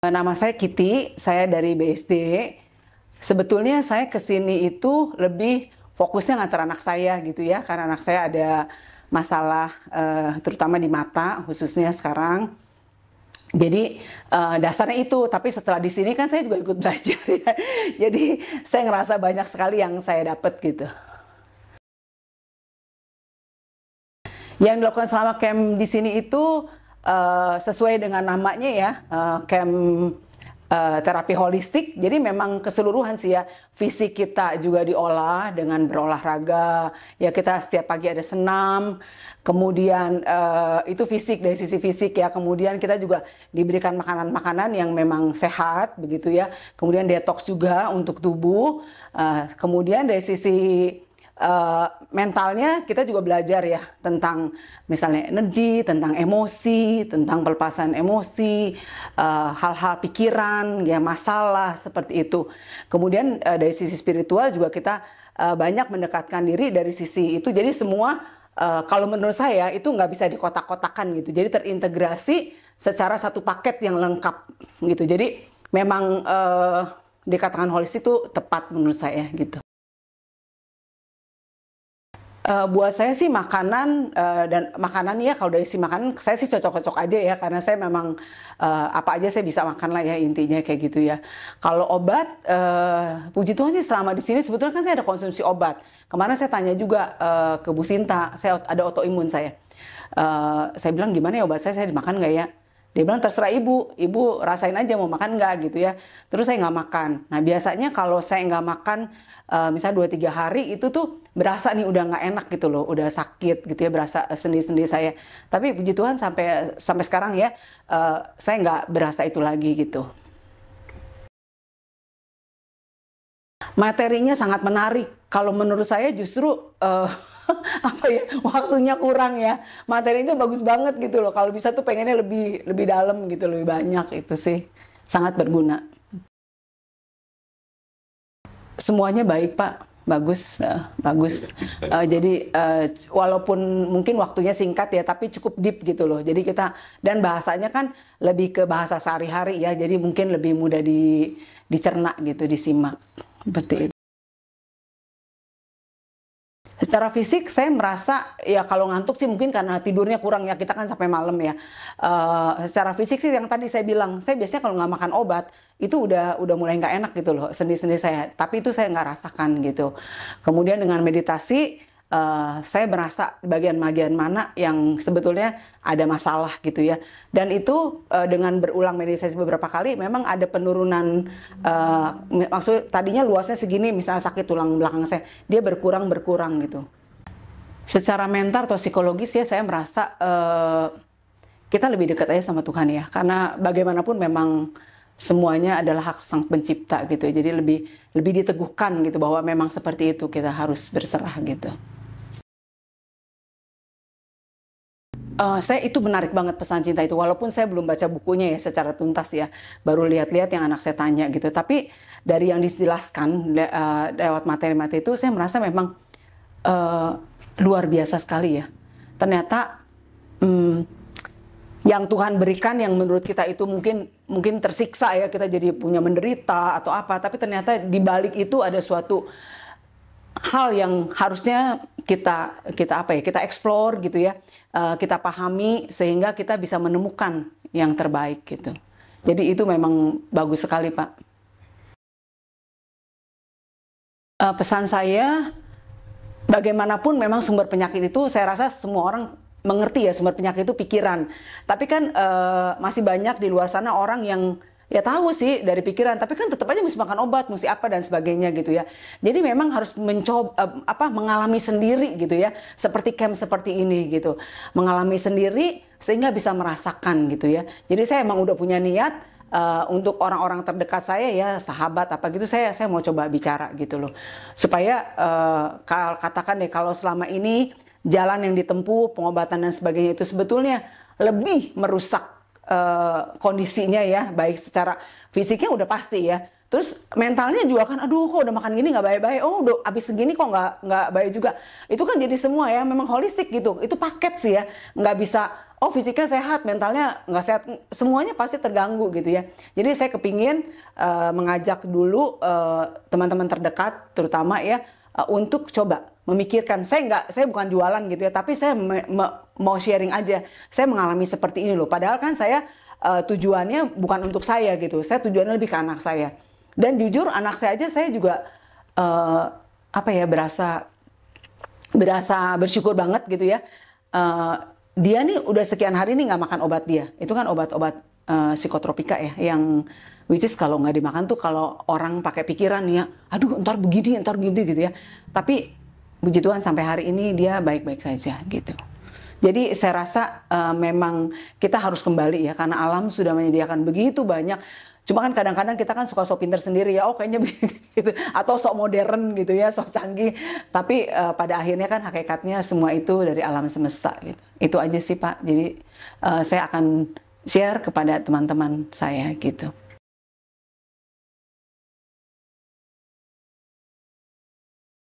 Nama saya Kitty, saya dari BSD. Sebetulnya saya kesini itu lebih fokusnya ngantar anak saya gitu ya, karena anak saya ada masalah terutama di mata khususnya sekarang. Jadi dasarnya itu, tapi setelah di sini kan saya juga ikut belajar ya. Jadi saya ngerasa banyak sekali yang saya dapat gitu. Yang dilakukan selama camp di sini itu sesuai dengan namanya ya, camp terapi holistik. Jadi memang keseluruhan sih ya, fisik kita juga diolah dengan berolahraga. Ya kita setiap pagi ada senam, kemudian itu fisik dari sisi fisik ya. Kemudian kita juga diberikan makanan-makanan yang memang sehat begitu ya. Kemudian detox juga untuk tubuh. Kemudian dari sisi mentalnya kita juga belajar ya tentang misalnya energi, tentang emosi, tentang pelepasan emosi, hal-hal pikiran, ya masalah seperti itu. Kemudian dari sisi spiritual juga kita banyak mendekatkan diri dari sisi itu. Jadi semua kalau menurut saya itu nggak bisa dikotak-kotakan gitu. Jadi terintegrasi secara satu paket yang lengkap gitu. Jadi memang dikatakan holistik itu tepat menurut saya gitu. Buat saya sih makanan dan makanan ya, kalau dari si makanan saya sih cocok-cocok aja ya, karena saya memang apa aja saya bisa makan lah ya, intinya kayak gitu ya. Kalau obat, puji Tuhan sih selama di sini sebetulnya kan saya ada konsumsi obat. Kemarin saya tanya juga ke Bu Sinta, saya ada autoimun saya. Saya bilang gimana ya obat saya dimakan nggak ya? Dia bilang terserah ibu rasain aja mau makan nggak gitu ya. Terus saya nggak makan. Nah biasanya kalau saya nggak makan misalnya 2-3 hari itu tuh berasa nih udah nggak enak gitu loh, udah sakit gitu ya, berasa sendi-sendi saya. Tapi puji Tuhan sampai sekarang ya saya nggak berasa itu lagi gitu. Materinya sangat menarik. Kalau menurut saya justru apa ya, waktunya kurang ya. Materinya bagus banget gitu loh. Kalau bisa tuh pengennya lebih dalam gitu, lebih banyak, itu sih sangat berguna. Semuanya baik Pak, bagus, bagus. Jadi walaupun mungkin waktunya singkat ya, tapi cukup deep gitu loh. Jadi kita, dan bahasanya kan lebih ke bahasa sehari-hari ya, jadi mungkin lebih mudah dicerna gitu, disimak seperti itu. Secara fisik saya merasa ya kalau ngantuk sih mungkin karena tidurnya kurang ya, kita kan sampai malam ya. Secara fisik sih yang tadi saya bilang, saya biasanya kalau nggak makan obat itu udah mulai nggak enak gitu loh sendi-sendi saya. Tapi itu saya nggak rasakan gitu. Kemudian dengan meditasi saya merasa bagian-bagian mana yang sebetulnya ada masalah gitu ya. Dan itu dengan berulang meditasi beberapa kali memang ada penurunan, maksud tadinya luasnya segini misalnya sakit tulang belakang saya, dia berkurang gitu. Secara mental atau psikologis ya saya merasa kita lebih dekat aja sama Tuhan ya, karena bagaimanapun memang semuanya adalah hak Sang Pencipta gitu. Jadi lebih diteguhkan gitu bahwa memang seperti itu, kita harus berserah gitu. Saya itu menarik banget pesan cinta itu, walaupun saya belum baca bukunya ya secara tuntas ya, baru lihat-lihat yang anak saya tanya gitu. Tapi dari yang dijelaskan lewat materi-materi itu, saya merasa memang luar biasa sekali ya. Ternyata yang Tuhan berikan yang menurut kita itu mungkin tersiksa ya, kita jadi punya menderita atau apa, tapi ternyata di balik itu ada suatu hal yang harusnya kita explore gitu ya, kita pahami sehingga kita bisa menemukan yang terbaik gitu. Jadi itu memang bagus sekali Pak. Pesan saya, bagaimanapun memang sumber penyakit itu saya rasa semua orang mengerti ya, sumber penyakit itu pikiran. Tapi kan masih banyak di luar sana orang yang ya tahu sih dari pikiran, tapi kan tetap aja mesti makan obat, mesti apa dan sebagainya gitu ya. Jadi memang harus mencoba mengalami sendiri gitu ya, seperti camp seperti ini gitu, mengalami sendiri sehingga bisa merasakan gitu ya. Jadi saya emang udah punya niat untuk orang-orang terdekat saya ya, sahabat apa gitu, saya mau coba bicara gitu loh, supaya katakan deh kalau selama ini jalan yang ditempuh pengobatan dan sebagainya itu sebetulnya lebih merusak kondisinya ya, baik secara fisiknya udah pasti ya, Terus mentalnya juga kan, aduh kok udah makan gini nggak baik-baik, oh udah habis segini kok nggak baik juga. Itu kan jadi semua ya, memang holistik gitu. Itu paket sih ya, nggak bisa. Oh fisiknya sehat, mentalnya nggak sehat, semuanya pasti terganggu gitu ya. Jadi saya kepingin mengajak dulu teman-teman terdekat, terutama ya, untuk coba memikirkan. Saya bukan jualan gitu ya, tapi saya mau sharing aja. Saya mengalami seperti ini loh. Padahal kan saya tujuannya bukan untuk saya gitu. Saya tujuannya lebih ke anak saya. Dan jujur anak saya aja saya juga apa ya, berasa bersyukur banget gitu ya. Dia nih udah sekian hari nih nggak makan obat dia. Itu kan obat-obat psikotropika ya, yang which is kalau nggak dimakan tuh kalau orang pakai pikiran ya, aduh ntar begini gitu ya. Tapi puji Tuhan sampai hari ini dia baik-baik saja gitu. Jadi saya rasa memang kita harus kembali ya, karena alam sudah menyediakan begitu banyak. Cuma kan kadang-kadang kita kan suka sok pinter sendiri ya, oh kayaknya gitu, atau sok modern gitu ya, sok canggih. Tapi pada akhirnya kan hakikatnya semua itu dari alam semesta gitu. Itu aja sih Pak. Jadi saya akan share kepada teman-teman saya gitu.